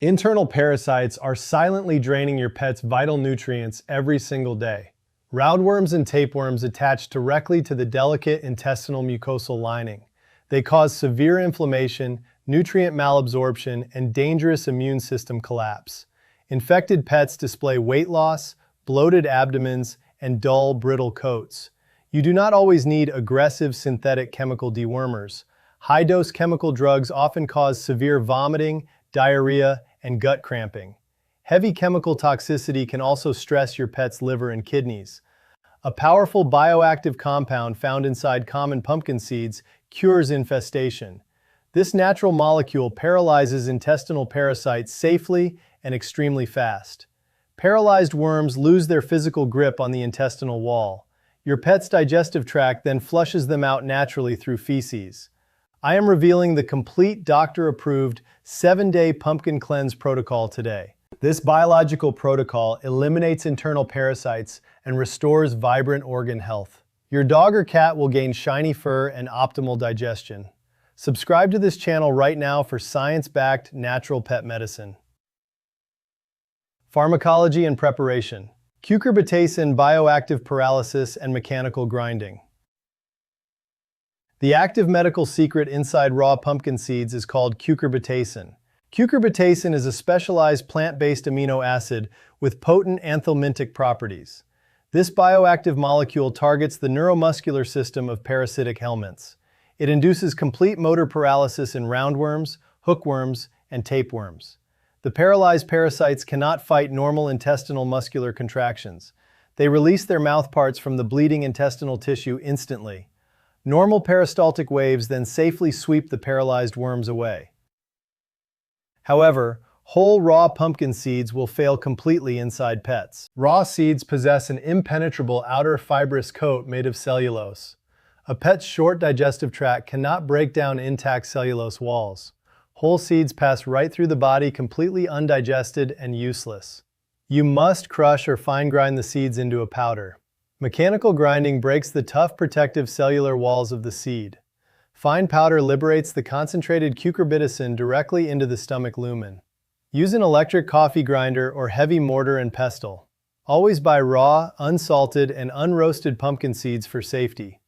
Internal parasites are silently draining your pet's vital nutrients every single day. Roundworms and tapeworms attach directly to the delicate intestinal mucosal lining. They cause severe inflammation, nutrient malabsorption, and dangerous immune system collapse. Infected pets display weight loss, bloated abdomens, and dull, brittle coats. You do not always need aggressive synthetic chemical dewormers. High-dose chemical drugs often cause severe vomiting, diarrhea, and gut cramping. Heavy chemical toxicity can also stress your pet's liver and kidneys. A powerful bioactive compound found inside common pumpkin seeds cures infestation. This natural molecule paralyzes intestinal parasites safely and extremely fast. Paralyzed worms lose their physical grip on the intestinal wall. Your pet's digestive tract then flushes them out naturally through feces. I am revealing the complete doctor-approved 7-day pumpkin cleanse protocol today. This biological protocol eliminates internal parasites and restores vibrant organ health. Your dog or cat will gain shiny fur and optimal digestion. Subscribe to this channel right now for science-backed natural pet medicine. Pharmacology and preparation. Cucurbitacin, bioactive paralysis, and mechanical grinding. The active medical secret inside raw pumpkin seeds is called cucurbitacin. Cucurbitacin is a specialized plant-based amino acid with potent anthelmintic properties. This bioactive molecule targets the neuromuscular system of parasitic helminths. It induces complete motor paralysis in roundworms, hookworms, and tapeworms. The paralyzed parasites cannot fight normal intestinal muscular contractions. They release their mouthparts from the bleeding intestinal tissue instantly. Normal peristaltic waves then safely sweep the paralyzed worms away. However, whole raw pumpkin seeds will fail completely inside pets. Raw seeds possess an impenetrable outer fibrous coat made of cellulose. A pet's short digestive tract cannot break down intact cellulose walls. Whole seeds pass right through the body completely undigested and useless. You must crush or fine grind the seeds into a powder. Mechanical grinding breaks the tough protective cellular walls of the seed. Fine powder liberates the concentrated cucurbitacin directly into the stomach lumen. Use an electric coffee grinder or heavy mortar and pestle. Always buy raw, unsalted, and unroasted pumpkin seeds for safety.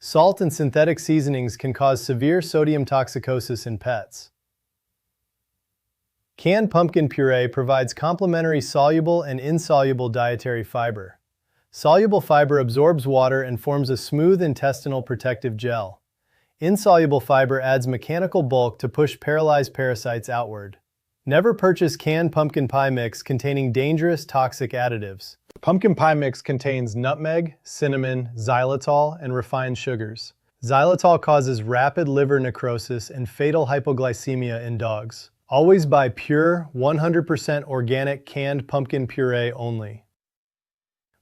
Salt and synthetic seasonings can cause severe sodium toxicosis in pets. Canned pumpkin puree provides complementary soluble and insoluble dietary fiber. Soluble fiber absorbs water and forms a smooth intestinal protective gel. Insoluble fiber adds mechanical bulk to push paralyzed parasites outward. Never purchase canned pumpkin pie mix containing dangerous toxic additives. Pumpkin pie mix contains nutmeg, cinnamon, xylitol, and refined sugars. Xylitol causes rapid liver necrosis and fatal hypoglycemia in dogs. Always buy pure, 100% organic canned pumpkin puree only.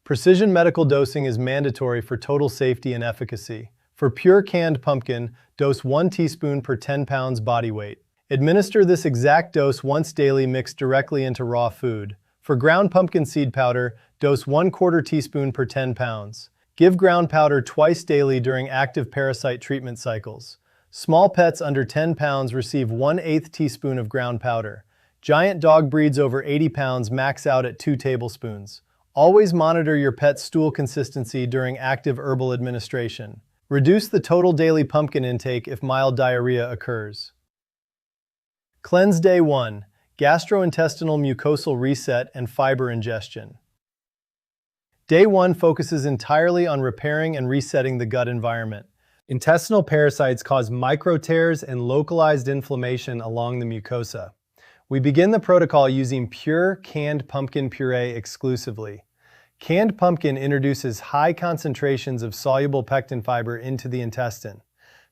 Precision medical dosing is mandatory for total safety and efficacy. For pure canned pumpkin, dose 1 teaspoon per 10 pounds body weight. Administer this exact dose once daily mixed directly into raw food. For ground pumpkin seed powder, dose 1/4 teaspoon per 10 pounds. Give ground powder twice daily during active parasite treatment cycles. Small pets under 10 pounds receive 1/8 teaspoon of ground powder. Giant dog breeds over 80 pounds max out at 2 tablespoons. Always monitor your pet's stool consistency during active herbal administration. Reduce the total daily pumpkin intake if mild diarrhea occurs. Cleanse Day 1. Gastrointestinal mucosal reset and fiber ingestion. Day 1 focuses entirely on repairing and resetting the gut environment. Intestinal parasites cause micro tears and localized inflammation along the mucosa. We begin the protocol using pure canned pumpkin puree exclusively. Canned pumpkin introduces high concentrations of soluble pectin fiber into the intestine.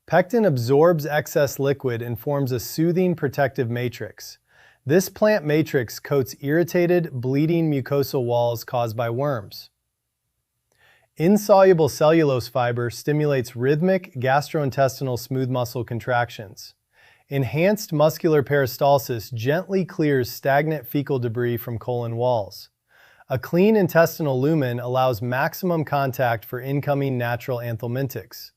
Pectin absorbs excess liquid and forms a soothing protective matrix. This plant matrix coats irritated, bleeding mucosal walls caused by worms. Insoluble cellulose fiber stimulates rhythmic gastrointestinal smooth muscle contractions. Enhanced muscular peristalsis gently clears stagnant fecal debris from colon walls. A clean intestinal lumen allows maximum contact for incoming natural anthelmintics.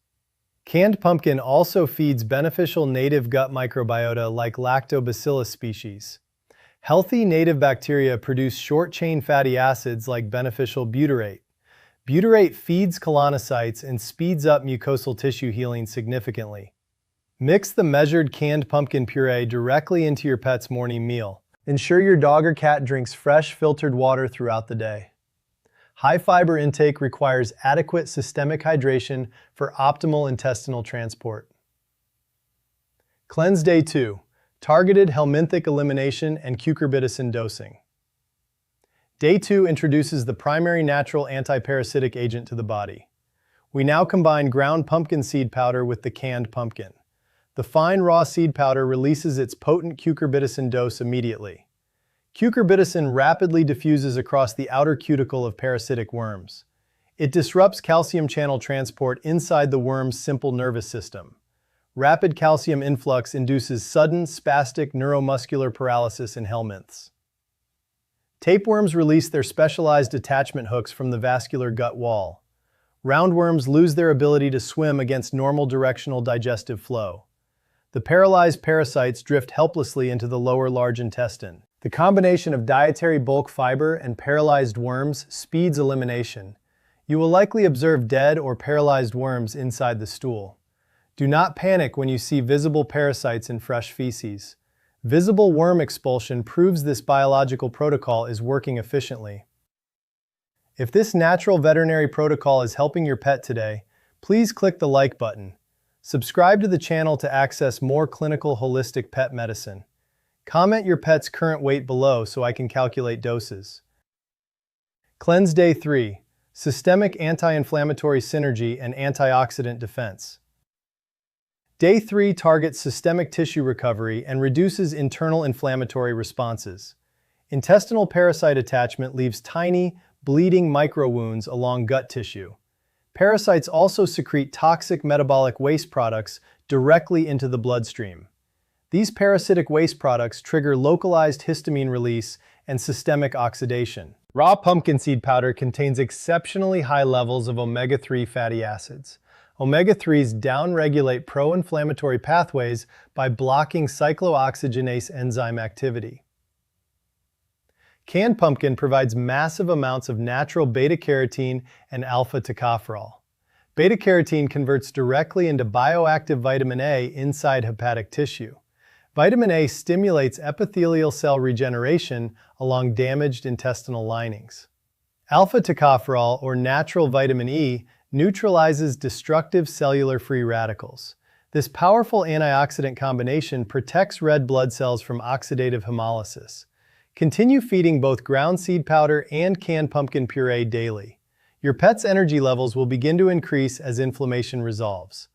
Canned pumpkin also feeds beneficial native gut microbiota like lactobacillus species. Healthy native bacteria produce short-chain fatty acids like beneficial butyrate. Butyrate feeds colonocytes and speeds up mucosal tissue healing significantly. Mix the measured canned pumpkin puree directly into your pet's morning meal. Ensure your dog or cat drinks fresh, filtered water throughout the day. High fiber intake requires adequate systemic hydration for optimal intestinal transport. Cleanse Day 2. Targeted Helminthic elimination and Cucurbitacin dosing. Day 2 introduces the primary natural antiparasitic agent to the body. We now combine ground pumpkin seed powder with the canned pumpkin. The fine raw seed powder releases its potent cucurbitacin dose immediately. Cucurbitacin rapidly diffuses across the outer cuticle of parasitic worms. It disrupts calcium channel transport inside the worm's simple nervous system. Rapid calcium influx induces sudden, spastic neuromuscular paralysis in helminths. Tapeworms release their specialized attachment hooks from the vascular gut wall. Roundworms lose their ability to swim against normal directional digestive flow. The paralyzed parasites drift helplessly into the lower large intestine. The combination of dietary bulk fiber and paralyzed worms speeds elimination. You will likely observe dead or paralyzed worms inside the stool. Do not panic when you see visible parasites in fresh feces. Visible worm expulsion proves this biological protocol is working efficiently. If this natural veterinary protocol is helping your pet today, please click the like button. Subscribe to the channel to access more clinical holistic pet medicine. Comment your pet's current weight below so I can calculate doses. Cleanse Day 3. Systemic anti-inflammatory synergy and antioxidant defense. Day 3 targets systemic tissue recovery and reduces internal inflammatory responses. Intestinal parasite attachment leaves tiny, bleeding micro-wounds along gut tissue. Parasites also secrete toxic metabolic waste products directly into the bloodstream. These parasitic waste products trigger localized histamine release and systemic oxidation. Raw pumpkin seed powder contains exceptionally high levels of omega-3 fatty acids. Omega-3s downregulate pro-inflammatory pathways by blocking cyclooxygenase enzyme activity. Canned pumpkin provides massive amounts of natural beta-carotene and alpha-tocopherol. Beta-carotene converts directly into bioactive vitamin A inside hepatic tissue. Vitamin A stimulates epithelial cell regeneration along damaged intestinal linings. Alpha-tocopherol, or natural vitamin E, neutralizes destructive cellular free radicals. This powerful antioxidant combination protects red blood cells from oxidative hemolysis. Continue feeding both ground seed powder and canned pumpkin puree daily. Your pet's energy levels will begin to increase as inflammation resolves.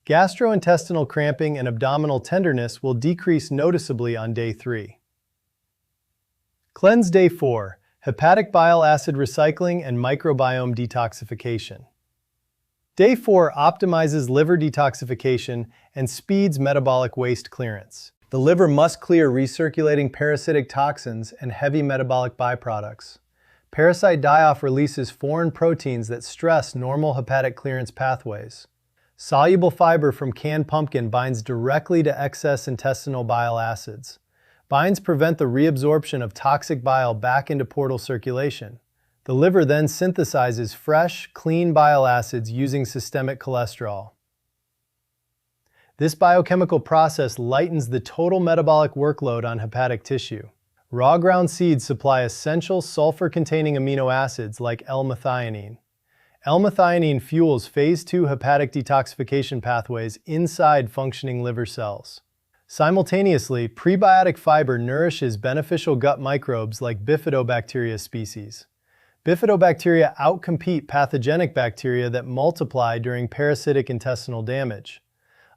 Gastrointestinal cramping and abdominal tenderness will decrease noticeably on Day 3. Cleanse Day 4. Hepatic bile acid recycling and microbiome detoxification. Day 4 optimizes liver detoxification and speeds metabolic waste clearance. The liver must clear recirculating parasitic toxins and heavy metabolic byproducts. Parasite die-off releases foreign proteins that stress normal hepatic clearance pathways. Soluble fiber from canned pumpkin binds directly to excess intestinal bile acids. Binds prevent the reabsorption of toxic bile back into portal circulation. The liver then synthesizes fresh, clean bile acids using systemic cholesterol. This biochemical process lightens the total metabolic workload on hepatic tissue. Raw ground seeds supply essential sulfur-containing amino acids like L-methionine. L-methionine fuels phase 2 hepatic detoxification pathways inside functioning liver cells. Simultaneously, prebiotic fiber nourishes beneficial gut microbes like Bifidobacteria species. Bifidobacteria outcompete pathogenic bacteria that multiply during parasitic intestinal damage.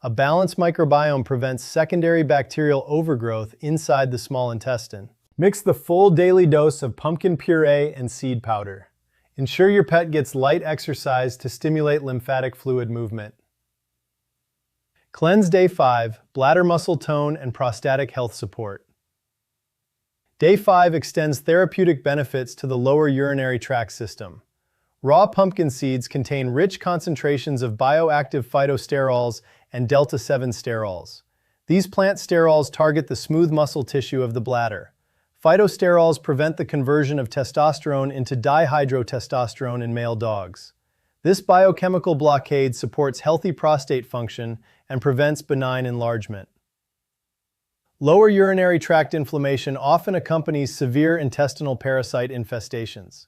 A balanced microbiome prevents secondary bacterial overgrowth inside the small intestine. Mix the full daily dose of pumpkin puree and seed powder. Ensure your pet gets light exercise to stimulate lymphatic fluid movement. Cleanse Day 5, bladder muscle tone and prostatic health support. Day 5 extends therapeutic benefits to the lower urinary tract system. Raw pumpkin seeds contain rich concentrations of bioactive phytosterols and delta-7 sterols. These plant sterols target the smooth muscle tissue of the bladder. Phytosterols prevent the conversion of testosterone into dihydrotestosterone in male dogs. This biochemical blockade supports healthy prostate function and prevents benign enlargement. Lower urinary tract inflammation often accompanies severe intestinal parasite infestations.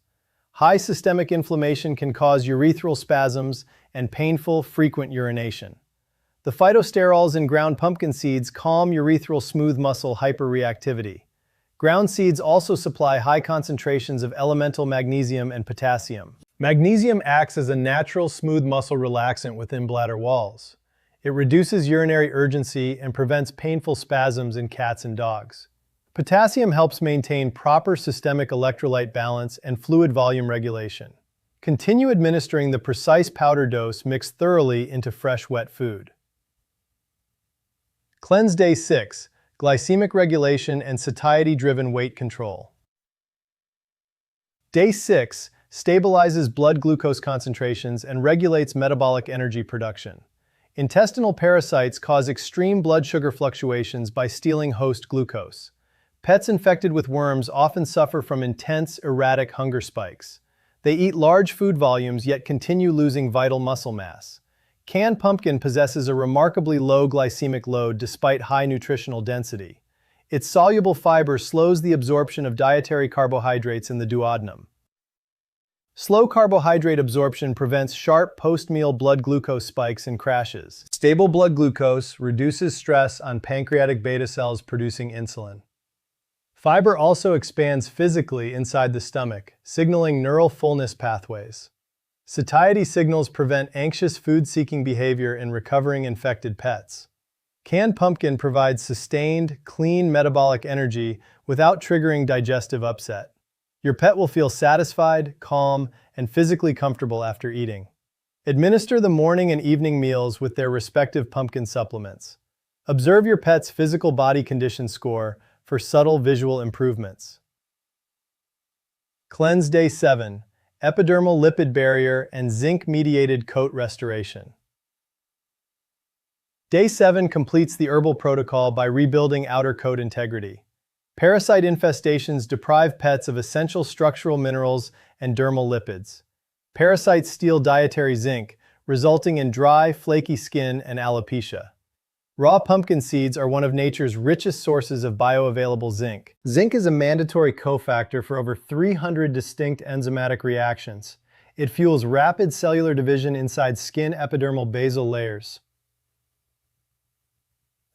High systemic inflammation can cause urethral spasms and painful, frequent urination. The phytosterols in ground pumpkin seeds calm urethral smooth muscle hyperreactivity. Ground seeds also supply high concentrations of elemental magnesium and potassium. Magnesium acts as a natural smooth muscle relaxant within bladder walls. It reduces urinary urgency and prevents painful spasms in cats and dogs. Potassium helps maintain proper systemic electrolyte balance and fluid volume regulation. Continue administering the precise powder dose mixed thoroughly into fresh, wet food. Cleanse Day 6. Glycemic regulation and satiety-driven weight control. Day 6 stabilizes blood glucose concentrations and regulates metabolic energy production. Intestinal parasites cause extreme blood sugar fluctuations by stealing host glucose. Pets infected with worms often suffer from intense, erratic hunger spikes. They eat large food volumes yet continue losing vital muscle mass. Canned pumpkin possesses a remarkably low glycemic load despite high nutritional density. Its soluble fiber slows the absorption of dietary carbohydrates in the duodenum. Slow carbohydrate absorption prevents sharp post-meal blood glucose spikes and crashes. Stable blood glucose reduces stress on pancreatic beta cells producing insulin. Fiber also expands physically inside the stomach, signaling neural fullness pathways. Satiety signals prevent anxious food-seeking behavior in recovering infected pets. Canned pumpkin provides sustained, clean metabolic energy without triggering digestive upset. Your pet will feel satisfied, calm, and physically comfortable after eating. Administer the morning and evening meals with their respective pumpkin supplements. Observe your pet's physical body condition score for subtle visual improvements. Cleanse Day 7. Epidermal lipid barrier and zinc-mediated coat restoration. Day 7 completes the herbal protocol by rebuilding outer coat integrity. Parasite infestations deprive pets of essential structural minerals and dermal lipids. Parasites steal dietary zinc, resulting in dry, flaky skin and alopecia. Raw pumpkin seeds are one of nature's richest sources of bioavailable zinc. Zinc is a mandatory cofactor for over 300 distinct enzymatic reactions. It fuels rapid cellular division inside skin epidermal basal layers.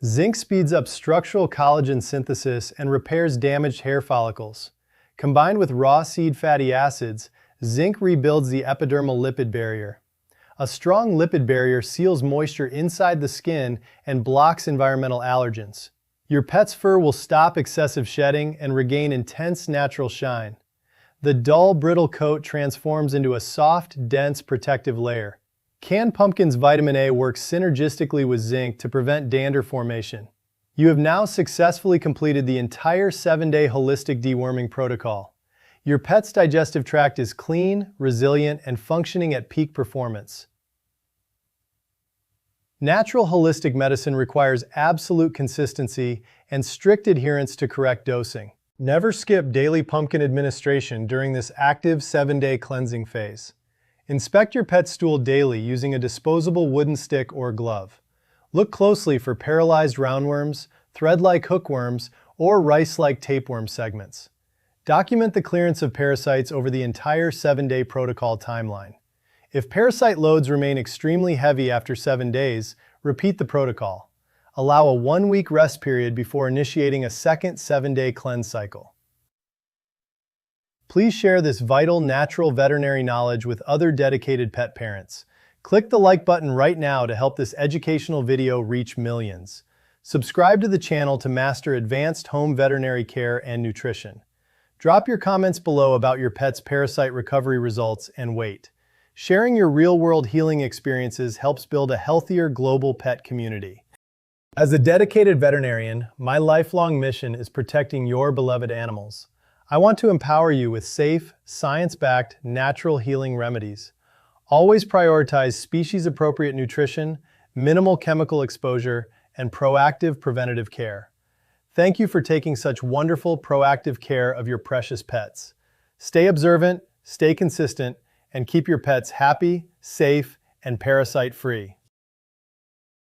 Zinc speeds up structural collagen synthesis and repairs damaged hair follicles. Combined with raw seed fatty acids, zinc rebuilds the epidermal lipid barrier. A strong lipid barrier seals moisture inside the skin and blocks environmental allergens. Your pet's fur will stop excessive shedding and regain intense natural shine. The dull, brittle coat transforms into a soft, dense, protective layer. Canned pumpkin's vitamin A works synergistically with zinc to prevent dander formation. You have now successfully completed the entire 7-day holistic deworming protocol. Your pet's digestive tract is clean, resilient, and functioning at peak performance. Natural holistic medicine requires absolute consistency and strict adherence to correct dosing. Never skip daily pumpkin administration during this active 7-day cleansing phase. Inspect your pet's stool daily using a disposable wooden stick or glove. Look closely for paralyzed roundworms, thread-like hookworms, or rice-like tapeworm segments. Document the clearance of parasites over the entire 7-day protocol timeline. If parasite loads remain extremely heavy after 7 days, repeat the protocol. Allow a 1-week rest period before initiating a second 7-day cleanse cycle. Please share this vital, natural veterinary knowledge with other dedicated pet parents. Click the like button right now to help this educational video reach millions. Subscribe to the channel to master advanced home veterinary care and nutrition. Drop your comments below about your pet's parasite recovery results and weight. Sharing your real-world healing experiences helps build a healthier global pet community. As a dedicated veterinarian, my lifelong mission is protecting your beloved animals. I want to empower you with safe, science-backed, natural healing remedies. Always prioritize species-appropriate nutrition, minimal chemical exposure, and proactive preventative care. Thank you for taking such wonderful, proactive care of your precious pets. Stay observant, stay consistent, and keep your pets happy, safe, and parasite-free.